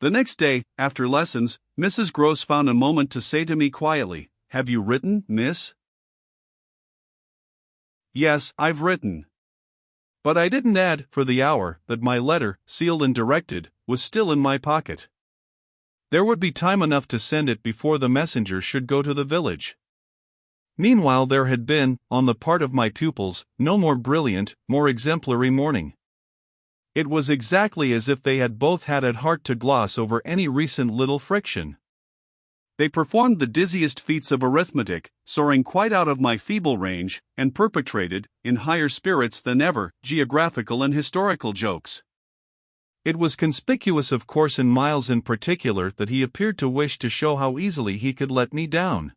The next day, after lessons, Mrs. Gross found a moment to say to me quietly, "Have you written, miss?" "Yes, I've written." But I didn't add, for the hour, that my letter, sealed and directed, was still in my pocket. There would be time enough to send it before the messenger should go to the village. Meanwhile there had been, on the part of my pupils, no more brilliant, more exemplary morning. It was exactly as if they had both had at heart to gloss over any recent little friction. They performed the dizziest feats of arithmetic, soaring quite out of my feeble range, and perpetrated, in higher spirits than ever, geographical and historical jokes. It was conspicuous, of course, in Miles in particular, that he appeared to wish to show how easily he could let me down.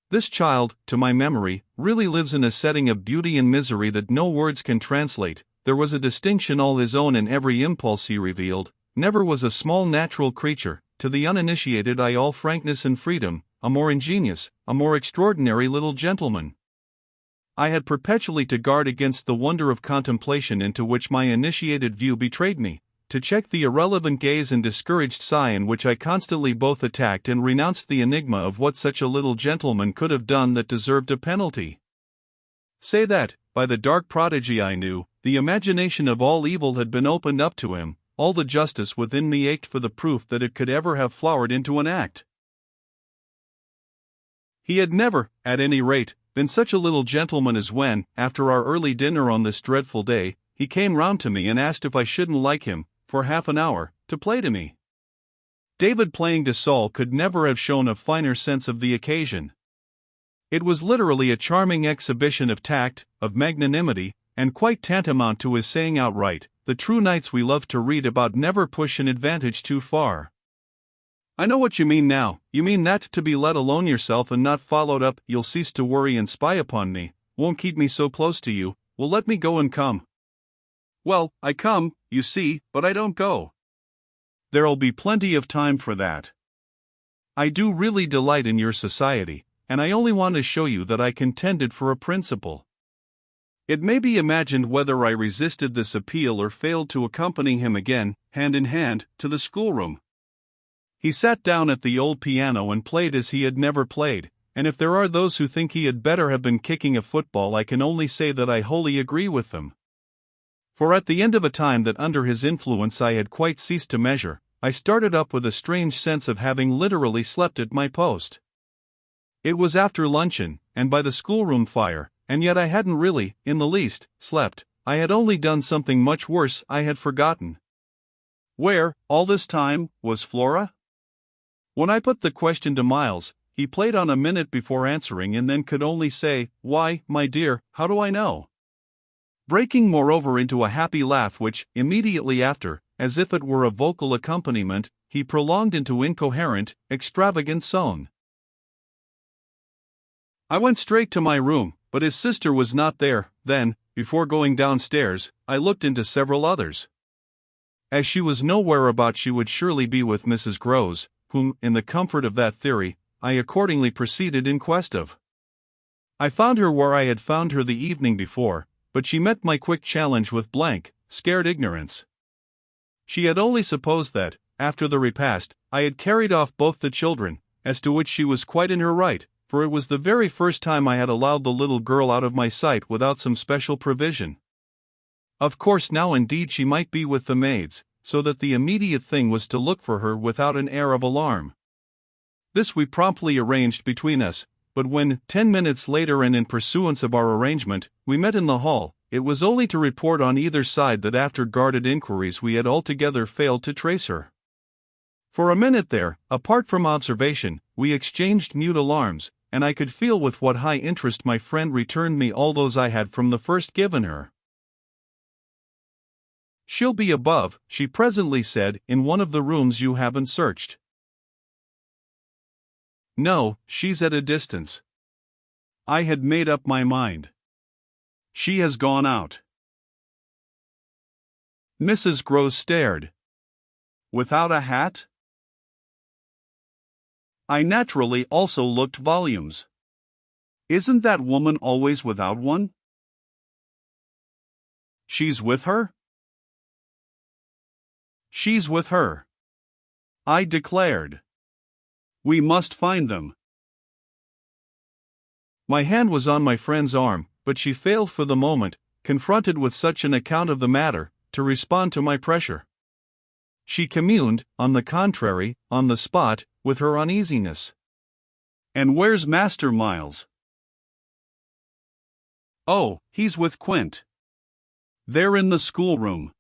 This child, to my memory, really lives in a setting of beauty and misery that no words can translate. There was a distinction all his own in every impulse he revealed. Never was a small natural creature, to the uninitiated eye all frankness and freedom, a more ingenious, a more extraordinary little gentleman. I had perpetually to guard against the wonder of contemplation into which my initiated view betrayed me, to check the irrelevant gaze and discouraged sigh in which I constantly both attacked and renounced the enigma of what such a little gentleman could have done that deserved a penalty. Say that, by the dark prodigy I knew, the imagination of all evil had been opened up to him, all the justice within me ached for the proof that it could ever have flowered into an act. He had never, at any rate, been such a little gentleman as when, after our early dinner on this dreadful day, he came round to me and asked if I shouldn't like him, for half an hour, to play to me. David playing to Saul could never have shown a finer sense of the occasion. It was literally a charming exhibition of tact, of magnanimity, and quite tantamount to his saying outright, "The true knights we love to read about never push an advantage too far." "I know what you mean now. You mean that to be let alone yourself and not followed up, you'll cease to worry and spy upon me, won't keep me so close to you, will let me go and come." "Well, I come, you see, but I don't go." "There'll be plenty of time for that. I do really delight in your society, and I only want to show you that I contended for a principle." It may be imagined whether I resisted this appeal or failed to accompany him again, hand in hand, to the schoolroom. He sat down at the old piano and played as he had never played, and if there are those who think he had better have been kicking a football, I can only say that I wholly agree with them. For at the end of a time that under his influence I had quite ceased to measure, I started up with a strange sense of having literally slept at my post. It was after luncheon, and by the schoolroom fire, and yet I hadn't really, in the least, slept. I had only done something much worse. I had forgotten. Where, all this time, was Flora? When I put the question to Miles, he played on a minute before answering and then could only say, "Why, my dear, how do I know?" Breaking moreover into a happy laugh which, immediately after, as if it were a vocal accompaniment, he prolonged into incoherent, extravagant song. I went straight to my room, but his sister was not there. Then, before going downstairs, I looked into several others. As she was nowhere about, she would surely be with Mrs. Groves, whom, in the comfort of that theory, I accordingly proceeded in quest of. I found her where I had found her the evening before, but she met my quick challenge with blank, scared ignorance. She had only supposed that, after the repast, I had carried off both the children, as to which she was quite in her right, for it was the very first time I had allowed the little girl out of my sight without some special provision. Of course now indeed she might be with the maids, so that the immediate thing was to look for her without an air of alarm. This we promptly arranged between us, but when, 10 minutes later and in pursuance of our arrangement, we met in the hall, it was only to report on either side that after guarded inquiries we had altogether failed to trace her. For a minute there, apart from observation, we exchanged mute alarms, and I could feel with what high interest my friend returned me all those I had from the first given her. "She'll be above," she presently said, "in one of the rooms you haven't searched." "No, she's at a distance." I had made up my mind. "She has gone out." Mrs. Groves stared. "Without a hat?" I naturally also looked volumes. "Isn't that woman always without one?" "She's with her?" "She's with her." I declared. We must find them. My hand was on my friend's arm, but she failed for the moment, confronted with such an account of the matter, to respond to my pressure. She communed, on the contrary, on the spot, with her uneasiness. And where's Master Miles? Oh, he's with Quint. They're in the schoolroom.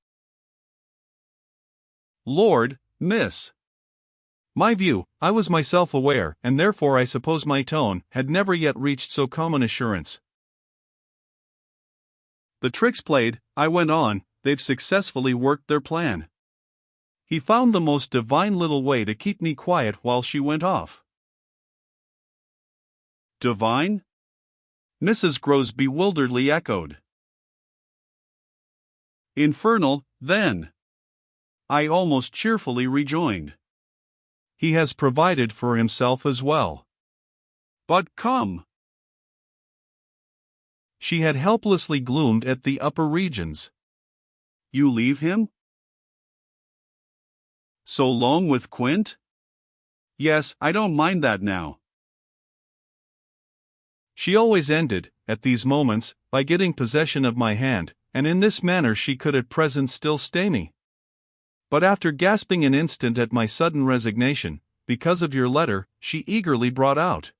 Lord, miss. My view, I was myself aware, and therefore I suppose my tone, had never yet reached so calm an assurance. The trick's played, I went on, they've successfully worked their plan. He found the most divine little way to keep me quiet while she went off. Divine? Mrs. Groves bewilderedly echoed. Infernal, then. I almost cheerfully rejoined. He has provided for himself as well. But come. She had helplessly gloomed at the upper regions. You leave him? So long with Quint? Yes, I don't mind that now. She always ended, at these moments, by getting possession of my hand, and in this manner she could at present still stay me. But after gasping an instant at my sudden resignation, because of your letter, she eagerly brought out.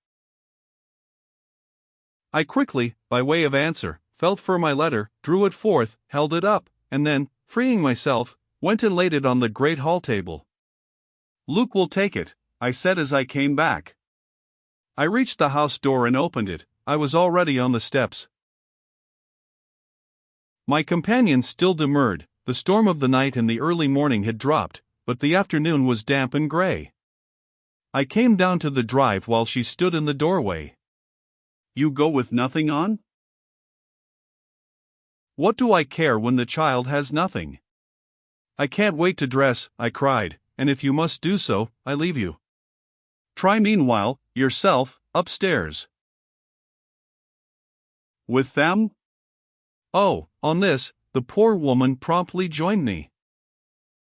I quickly, by way of answer, felt for my letter, drew it forth, held it up, and then, freeing myself, went and laid it on the great hall table. Luke will take it, I said as I came back. I reached the house door and opened it. I was already on the steps. My companion still demurred. The storm of the night and the early morning had dropped, but the afternoon was damp and gray. I came down to the drive while she stood in the doorway. You go with nothing on? What do I care when the child has nothing? I can't wait to dress, I cried, and if you must do so, I leave you. Try meanwhile, yourself, upstairs. With them? Oh, on this, the poor woman promptly joined me.